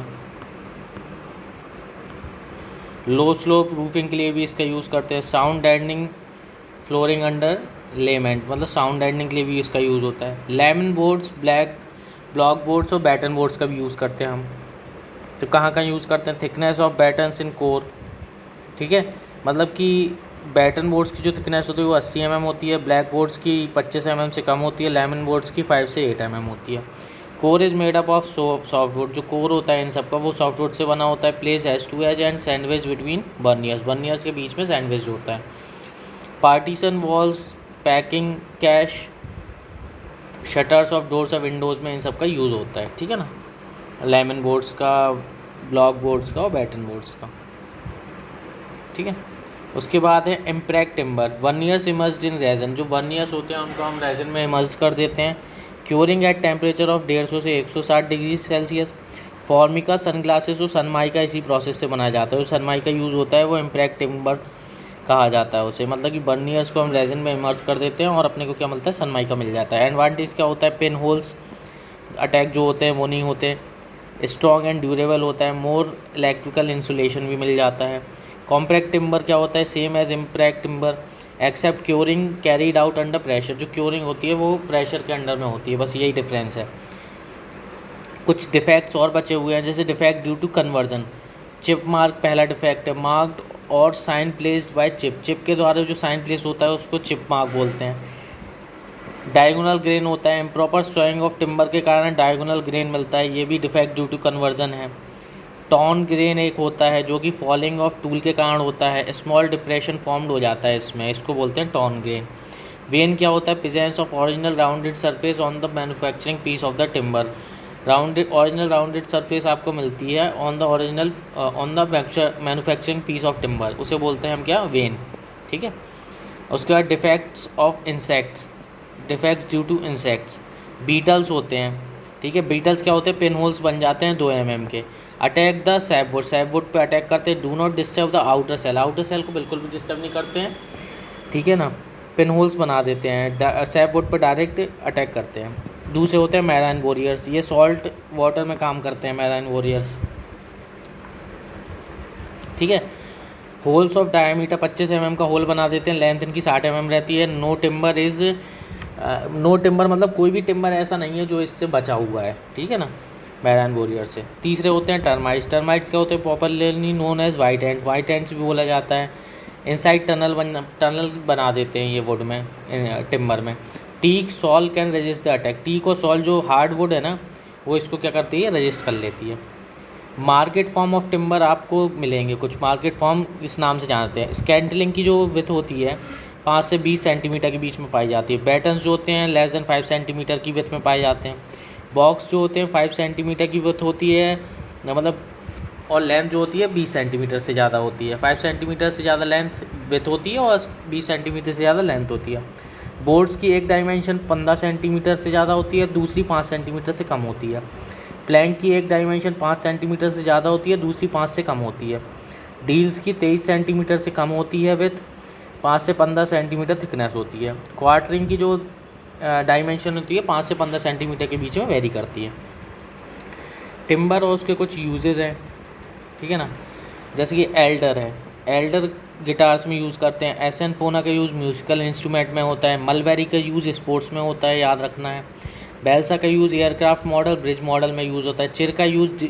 लो स्लोप रूफिंग के लिए भी इसका यूज़ करते हैं, साउंड डेडनिंग, फ्लोरिंग अंडर लेमेंट, मतलब साउंड डेडनिंग के लिए भी इसका यूज़ होता है। लेमन बोर्ड्स, ब्लॉक बोर्ड्स और बैटन बोर्ड्स का भी यूज़ करते हैं हम। तो कहाँ कहाँ यूज़ करते हैं, thickness of battens in core. ठीक है, मतलब कि बैटन बोर्ड्स की जो थिकनेस होती है वो 80 mm होती है, ब्लैक बोर्ड्स की 25 mm से कम होती है, लेमन बोर्ड्स की 5 से 8 mm होती है। Core is made up of softwood, जो कोर होता है इन सब का वो सॉफ्टवुड से बना होता है। Place edge to edge and sandwich between veneers के बीच में सैंडविच होता है। Partition walls, packing cases, shutters of doors और विंडोज़ में इन सब का यूज़ होता है, ठीक है ना। लेमन बोर्ड्स का, ब्लॉक बोर्ड्स का और बैटन बोर्ड्स का, ठीक है। उसके बाद है impreg timber, veneers immersed in resin, जो वर्नियर्स होते हैं उनको हम रेजन में इमर्ज कर देते हैं। क्योरिंग एट टेम्परेचर ऑफ 150 से 160 डिग्री सेल्सियस। फॉर्मिका सनग्लासेस और सनमाइका इसी प्रोसेस से बनाया जाता है। जो सनमाइका यूज़ होता है वो इम्प्रैक्ट टिम्बर कहा जाता है उसे, मतलब कि बर्नियर्स को हम रेजन में इमर्ज कर देते हैं और अपने को क्या मिलता है, सनमाइका मिल जाता है। एडवांटेज क्या होता है, पिन होल्स अटैक जो होते हैं वो नहीं होते। स्ट्रॉन्ग एंड ड्यूरेबल होता है। मोर इलेक्ट्रिकल इंसुलेशन भी मिल जाता है। कॉम्पैक्ट टिम्बर क्या होता है, same as impreg timber except curing carried out under pressure, जो क्योरिंग होती है वो प्रेशर के अंडर में होती है, बस यही डिफरेंस है। कुछ डिफेक्ट्स और बचे हुए हैं, जैसे defect due to conversion, chip mark पहला डिफेक्ट है। मार्क्ड और sign placed by chip, chip के द्वारा जो साइन प्लेस होता है उसको चिप मार्क बोलते हैं। डायगोनल ग्रेन होता है, इम्प्रॉपर सोइंग ऑफ टिम्बर के कारण डायगोनल ग्रेन मिलता है, ये भी डिफेक्ट ड्यू टू कन्वर्जन है। टॉन ग्रेन एक होता है जो कि फॉलिंग ऑफ टूल के कारण होता है, स्मॉल डिप्रेशन फॉर्म्ड हो जाता है इसमें, इसको बोलते हैं टॉन ग्रेन। वेन क्या होता है, presence of original rounded surface on the manufacturing piece of the timber, original rounded surface आपको मिलती है on the manufacturing piece of timber, उसे बोलते हैं हम क्या, वेन, ठीक है। उसके बाद defects of insects, defects due to insects, beetles होते हैं, ठीक है। बीटल्स क्या होते हैं, पिन होल्स बन जाते हैं 2 mm के। अटैक द सैपवुड, सैपवुड पे अटैक करते हैं। Do not disturb the outer cell, outer cell को बिल्कुल भी डिस्टर्ब नहीं करते हैं, ठीक है ना। पिन होल्स बना देते हैं, सैपवुड पर डायरेक्ट अटैक करते हैं। दूसरे होते हैं मैराइन वॉरियर्स, ये सॉल्ट वाटर में काम करते हैं मैराइन वॉरियर्स, ठीक है। होल्स ऑफ डायमीटर 25 mm का होल बना देते हैं, लेंथ इनकी 60 mm रहती है। नो टिम्बर मतलब कोई भी टिम्बर ऐसा नहीं है जो इससे बचा हुआ है, ठीक है ना, मैराइन वॉरियर से। तीसरे होते हैं टर्माइट्स, टर्माइट्स क्या होते हैं, popularly known as white ant, white ants भी बोला जाता है। इनसाइड टनल बना देते हैं ये वुड में, टिम्बर में। Teak sal can resist the attack, teak और सॉल जो हार्ड वुड है ना वो इसको क्या करती है, रजिस्ट कर लेती है। मार्केट फॉर्म ऑफ टिम्बर आपको मिलेंगे कुछ, मार्केट फॉर्म इस नाम से जानते हैं। स्कैंटलिंग की जो विथ होती है 5 से 20 सेंटीमीटर के बीच में पाई जाती है। बैटन्स जो होते हैं लेस देन 5 सेंटीमीटर की विथ में पाए जाते हैं। बॉक्स जो होते हैं 5 सेंटीमीटर की विथ होती है, मतलब और लेंथ जो होती है 20 सेंटीमीटर से ज़्यादा होती है। 5 सेंटीमीटर से ज़्यादा लेंथ विथ होती है और 20 सेंटीमीटर से ज़्यादा लेंथ होती है। बोर्ड्स की एक डायमेंशन 15 सेंटीमीटर से ज़्यादा होती है, दूसरी 5 सेंटीमीटर से कम होती है। प्लैंक की एक डायमेंशन 5 सेंटीमीटर से ज़्यादा होती है, दूसरी 5 से कम होती है। डील्स की 23 सेंटीमीटर से कम होती है विथ 5 से 15 सेंटीमीटर थिकनेस होती है। क्वार्टरिंग की जो डायमेंशन होती है 5 से 15 सेंटीमीटर के बीच में वेरी करती है। टिम्बर और उसके कुछ यूजेस हैं, ठीक है ना, जैसे कि एल्डर है, एल्डर गिटार्स में यूज़ करते हैं। एसन फोना का यूज़ म्यूजिकल इंस्ट्रूमेंट में होता है। मलबेरी का यूज़ स्पोर्ट्स में होता है, याद रखना है। बेल्सा का use aircraft model, bridge model में यूज़ होता है। चिर का use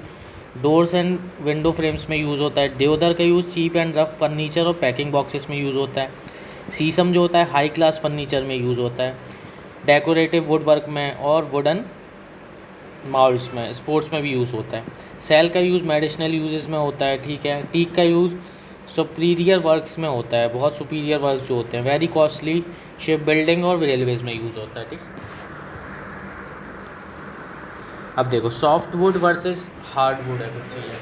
doors and window frames में यूज़ होता है। देवदार का use cheap and rough furniture और पैकिंग बॉक्सेस में यूज़ होता है। शीशम जो होता है हाई क्लास फर्नीचर में यूज़ होता है, डेकोरेटिव वुड वर्क में और वुडन माउल्स में, स्पोर्ट्स में भी यूज़ होता है। सेल का यूज़ मेडिसिनल यूजेस में होता है, ठीक है। टीक का यूज़ सुपीरियर वर्क्स में होता है, बहुत सुपीरियर वर्क जो होते हैं। वेरी कॉस्टली शिप बिल्डिंग और रेलवेज़ में यूज़ होता है, ठीक। अब देखो soft wood versus hard wood है कुछ चाहिए।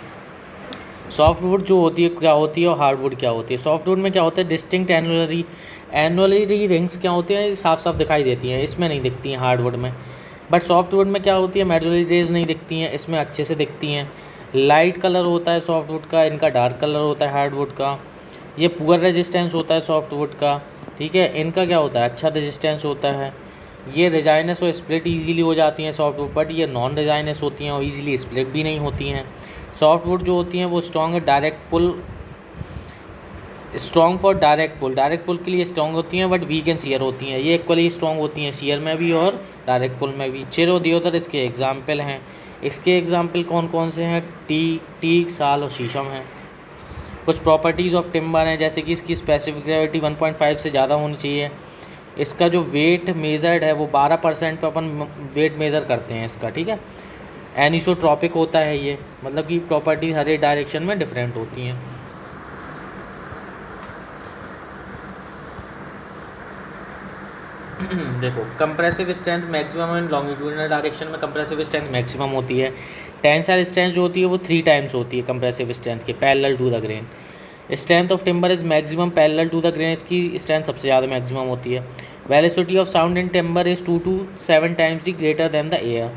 सॉफ्ट वुड जो होती है क्या होती है और हार्ड वुड क्या होती है। सॉफ्ट वुड में क्या होता है, डिस्टिंक्ट एनुअली रिंग्स क्या होती हैं, साफ साफ दिखाई देती हैं, इसमें नहीं दिखती हैं हार्ड वुड में। बट सॉफ्ट वुड में क्या होती है, मेडुलरी रेज नहीं दिखती हैं, इसमें अच्छे से दिखती हैं। लाइट कलर होता है सॉफ्ट वुड का, इनका डार्क कलर होता है हार्ड वुड का। ये पुअर रेजिस्टेंस होता है सॉफ्ट वुड का, ठीक है। इनका क्या होता है, अच्छा रेजिस्टेंस होता है। ये रेजाइनस और स्प्लिट इजीली हो जाती हैं सॉफ्ट वुड, बट ये नॉन रेजाइनस होती हैं और इजीली स्प्लिट भी नहीं होती हैं। सॉफ्ट वुड जो होती हैं वो स्ट्रॉन्ग फॉर डायरेक्ट पुल के लिए स्ट्रॉन्ग होती हैं, बट वीक एंड शियर होती हैं। ये इक्वली स्ट्रॉन्ग होती हैं शियर में भी और डायरेक्ट पुल में भी। चिर और देवदार इसके एग्जाम्पल हैं। इसके एग्जाम्पल कौन कौन से हैं, टीक, साल और शीशम हैं। कुछ प्रॉपर्टीज़ ऑफ टिम्बर हैं, जैसे कि इसकी स्पेसिफिक ग्रेविटी 1.5 से ज़्यादा होनी चाहिए। इसका जो वेट मेजर्ड है वो 12% पे अपन वेट मेज़र करते हैं इसका, ठीक है। एनिसोट्रॉपिक होता है ये, मतलब कि प्रॉपर्टी हर एक डायरेक्शन में डिफरेंट होती हैं। देखो compressive strength maximum in longitudinal direction में कंप्रेसिव स्ट्रेंथ मैक्सिमम होती है। टेंसाइल स्ट्रेंथ जो होती है वो 3 टाइम्स होती है कंप्रेसिव स्ट्रेंथ के, parallel to the grain. Strength of timber is maximum parallel to the grain, इसकी स्ट्रेंथ सबसे ज़्यादा मैक्सिमम होती है। Velocity of sound in timber is 2 to 7 times greater than the air.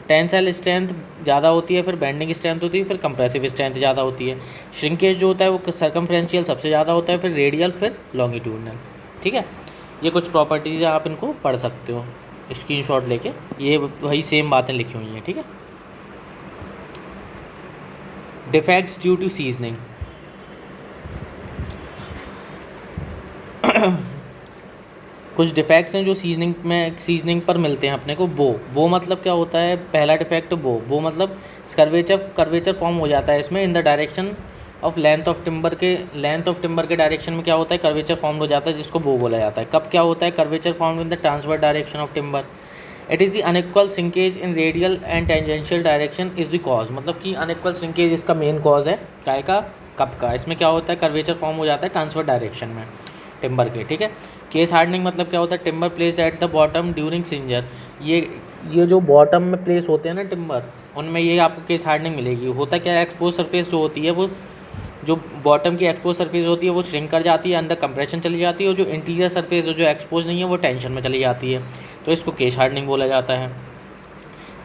Tensile strength ज़्यादा होती है, फिर बेंडिंग स्ट्रेंथ होती है, फिर कंप्रेसिव स्ट्रेंथ ज़्यादा होती है। श्रिंकेज जो होता है वो सर्कमफ्रेंशियल सबसे ज़्यादा होता है, फिर रेडियल, फिर लॉन्गिट्यूडनल, ठीक है। ये कुछ प्रॉपर्टीज़ आप इनको पढ़ सकते हो स्क्रीनशॉट लेके, ये वही सेम बातें लिखी हुई हैं, ठीक है। Defects due to seasoning. कुछ डिफेक्ट्स हैं जो सीजनिंग पर मिलते हैं अपने को। बो मतलब क्या होता है, पहला डिफेक्ट बो मतलब कर्वेचर फॉर्म हो जाता है इसमें in the direction of length of timber के डायरेक्शन में क्या होता है, कर्वेचर फॉर्म हो जाता है, जिसको बो बोला जाता है। कब क्या होता है, curvature form in the transverse direction of timber. It is the unequal sinkage in radial and tangential direction is the cause, मतलब कि अनइक्वल सिंकेज इसका मेन कॉज है। काय का, कब का, इसमें क्या होता है, कर्वेचर फॉर्म हो जाता है ट्रांसवर्स डायरेक्शन में टिम्बर के, ठीक है। केस हार्डनिंग मतलब क्या होता है, timber place at the bottom during सिंजर। ये जो बॉटम में प्लेस होते हैं ना टिम्बर, उनमें ये आपको केस हार्डनिंग मिलेगी। होता क्या है, एक्सपोज सरफेस जो होती है, वो जो बॉटम की एक्सपोज सरफेस होती है वो श्रिंक कर जाती है, अंदर कंप्रेशन चली जाती है, और जो इंटीरियर सरफेस जो एक्सपोज नहीं है वो टेंशन में चली जाती है, तो इसको केस हार्डनिंग बोला जाता है।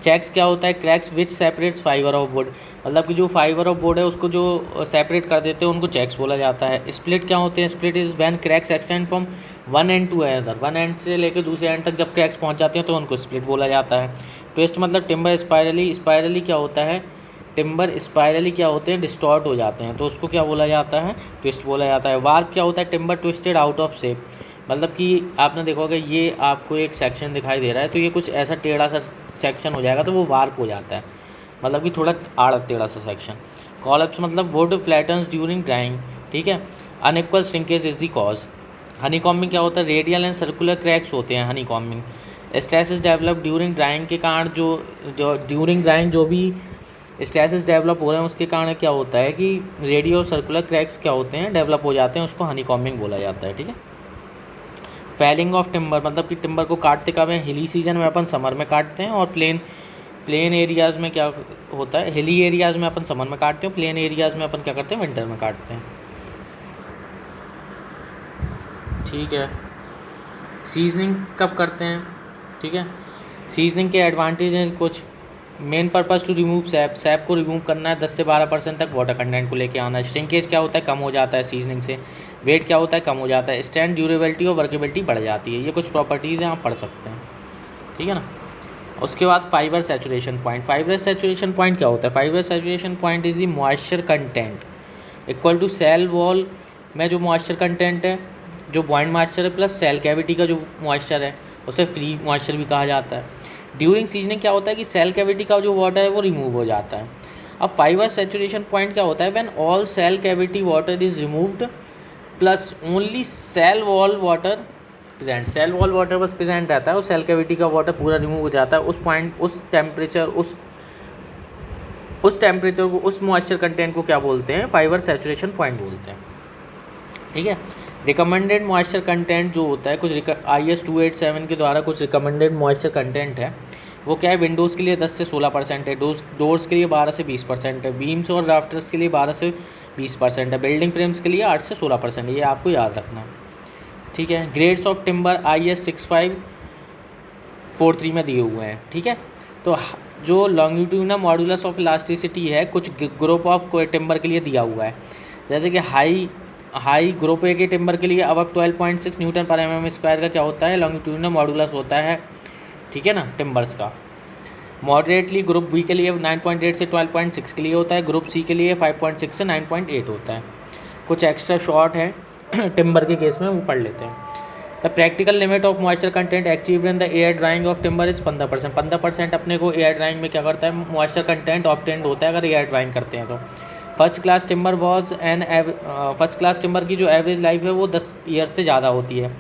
चेक्स क्या होता है, cracks which separates fibre of would, मतलब कि जो फाइबर ऑफ वुड है उसको जो सेपरेट कर देते हैं उनको चेक्स बोला जाता है। स्प्लिट क्या होते हैं, split is when cracks extend from one end to another, one end से लेकर दूसरे एंड तक जब क्रैक्स पहुंच जाते हैं तो उनको स्प्लिट बोला जाता है। ट्विस्ट मतलब टिम्बर स्पायरली क्या होता है, टिम्बर स्पायरली क्या होते हैं, डिस्टॉर्ट हो जाते हैं, तो उसको क्या बोला जाता है, ट्विस्ट बोला जाता है। वार्प क्या होता है, timber twisted out of shape, मतलब कि आपने देखा होगा ये आपको एक सेक्शन दिखाई दे रहा है तो ये कुछ ऐसा टेढ़ा सा सेक्शन हो जाएगा तो वो वार्प हो जाता है, मतलब कि थोड़ा आड़ा टेढ़ा सा सेक्शन। कॉलप्स मतलब वुड फ्लैटन्स ड्यूरिंग ड्राइंग, ठीक है। Unequal shrinkage is the cause. Honeycombing क्या होता है, रेडियल एंड सर्कुलर क्रैक्स होते हैं honeycombing. Stresses develop during drawing के कारण जो ड्यूरिंग ड्राइंग जो भी स्ट्रेसेस डेवलप हो रहे हैं उसके कारण क्या होता है कि रेडियो और सर्कुलर क्रैक्स क्या होते हैं, डेवलप हो जाते हैं, उसको हनीकॉम्बिंग बोला जाता है, ठीक है। फेलिंग ऑफ टिम्बर मतलब कि टिम्बर को काटते कब हैं, हिली सीजन में अपन समर में काटते हैं, और प्लेन एरियाज़ में क्या होता है, हिली एरियाज़ में अपन समर में काटते हैं, प्लेन एरियाज़ में अपन क्या करते हैं, विंटर में काटते हैं, ठीक है। सीजनिंग कब करते हैं, ठीक है। सीजनिंग के एडवांटेज हैं कुछ। Main purpose to remove sap को रिमूव करना है, 10 से 12% तक वाटर कंटेंट को लेके आना है। श्रिंकेज क्या होता है, कम हो जाता है सीजनिंग से। वेट क्या होता है, कम हो जाता है। स्टैंड ड्यूरेबिलिटी और वर्केबिलिटी बढ़ जाती है। ये कुछ प्रॉपर्टीज़ हैं, आप पढ़ सकते हैं, ठीक है ना। उसके बाद fibre saturation point. Fibre saturation point क्या होता है, fibre saturation point is the moisture content equal to cell wall में जो मॉइस्चर कंटेंट है, जो बॉइंड मॉइस्चर है, प्लस सेल कैविटी का जो मॉइस्चर है, उसे फ्री मॉइस्चर भी कहा जाता है। ड्यूरिंग सीजनिंग क्या होता है कि सेल कैविटी का जो वाटर है वो रिमूव हो जाता है। अब फाइबर सैचुरेशन पॉइंट क्या होता है, when all cell cavity water is removed plus only cell wall water present, cell wall water बस प्रेजेंट रहता है और सेल कैविटी का वाटर पूरा रिमूव हो जाता है। उस पॉइंट, उस टेम्परेचर को, उस मॉइस्चर कंटेंट को क्या बोलते हैं, फाइबर सैचुरेशन पॉइंट बोलते हैं, ठीक है। रिकमेंडेड मॉइस्चर कंटेंट जो होता है, कुछ IS 287 के द्वारा कुछ रिकमेंडेड मॉइस्चर कंटेंट है, वो क्या है, विंडोज़ के लिए 10 से 16% है, डोर्स के लिए 12 से 20% है, बीम्स और राफ्टर्स के लिए 12 से 20% है, बिल्डिंग फ्रेम्स के लिए 8 से 16% है। ये आपको याद रखना है, ठीक है। ग्रेड्स ऑफ टिम्बर IS 6543 में दिए हुए हैं, ठीक है। तो जो लॉन्गिट्यूडिनल मॉडुलस ऑफ इलास्टिसिटी है कुछ ग्रुप ऑफ टिम्बर के लिए दिया हुआ है, जैसे कि हाई ग्रुप ए के टिम्बर के लिए अब 12.6 न्यूटन पर mm स्क्वायर का क्या होता है, लॉन्गिट्यूडिनल मॉडुलस होता है, ठीक है ना, टिम्बर्स का। मॉडरेटली ग्रुप बी के लिए 9.8 से 12.6 के लिए होता है, ग्रुप सी के लिए 5.6 से 9.8 होता है। कुछ एक्स्ट्रा शॉर्ट है टिम्बर के केस में, वो पढ़ लेते हैं। The practical limit of moisture content achieved in the air drying of timber is 15%। 15% अपने को एयर ड्राइंग में क्या करता है, मॉइस्चर कंटेंट ऑब्टेंड होता है अगर एयर ड्राइंग करते हैं तो। फर्स्ट क्लास टिम्बर की जो एवरेज लाइफ है वो 10 ईयर से ज़्यादा होती है।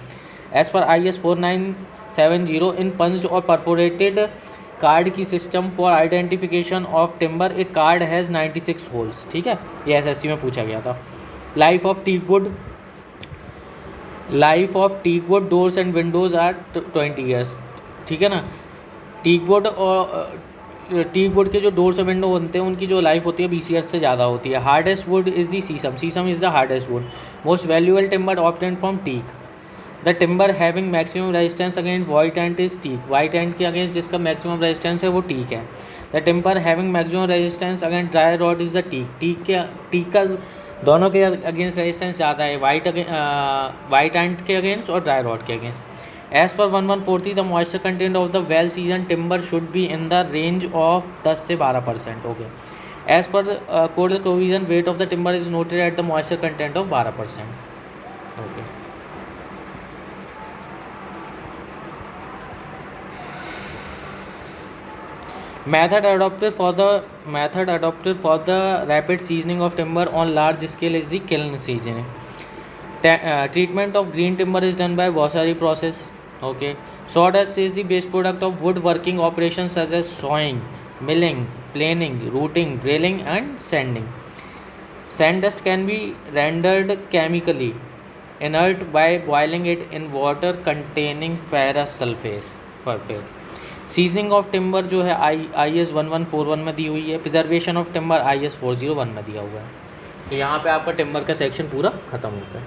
As per IS 4970 in punched और perforated card key system for identification of timber a card has 96 holes. ठीक है, ये SSC में पूछा गया था। Life of teak wood doors and windows are 20 years. ठीक है ना, टीक वुड के जो डोर्स और विंडो होते हैं उनकी जो लाइफ होती है 20 ईयर्स से ज़्यादा होती है। Hardest wood is the sheesham is the hardest wood. Most valuable timber obtained from teak. The timber having maximum resistance against white ant is teak. White ant के अगेंस्ट जिसका मैक्सिमम रेजिस्टेंस है वो टीक है। The timber having maximum resistance against dry rot is the teak. Teak का दोनों के अगेंस्ट रेजिस्टेंस ज़्यादा है, वाइट एंट के अगेंस्ट और ड्राई रॉड के against. As per 1140 the moisture content of the well seasoned timber should be in the range of 10 से 12%। Okay, as per code provision weight of the timber is noted at the moisture content of 12%। Okay, method adopted for the rapid seasoning of timber on large scale is the kiln seasoning. Treatment of green timber is done by Bossari process. Okay, sawdust is the base product of woodworking operations such as sawing, milling, planing, rooting, drilling and sanding. Sand dust can be rendered chemically inert by boiling it in water containing ferrous sulfate. Seasoning of timber जो है IS 1141 में दी हुई है। प्रिजर्वेशन ऑफ टिम्बर IS 401 में दिया हुआ है। तो यहाँ पे आपका टिम्बर का सेक्शन पूरा ख़त्म होता है।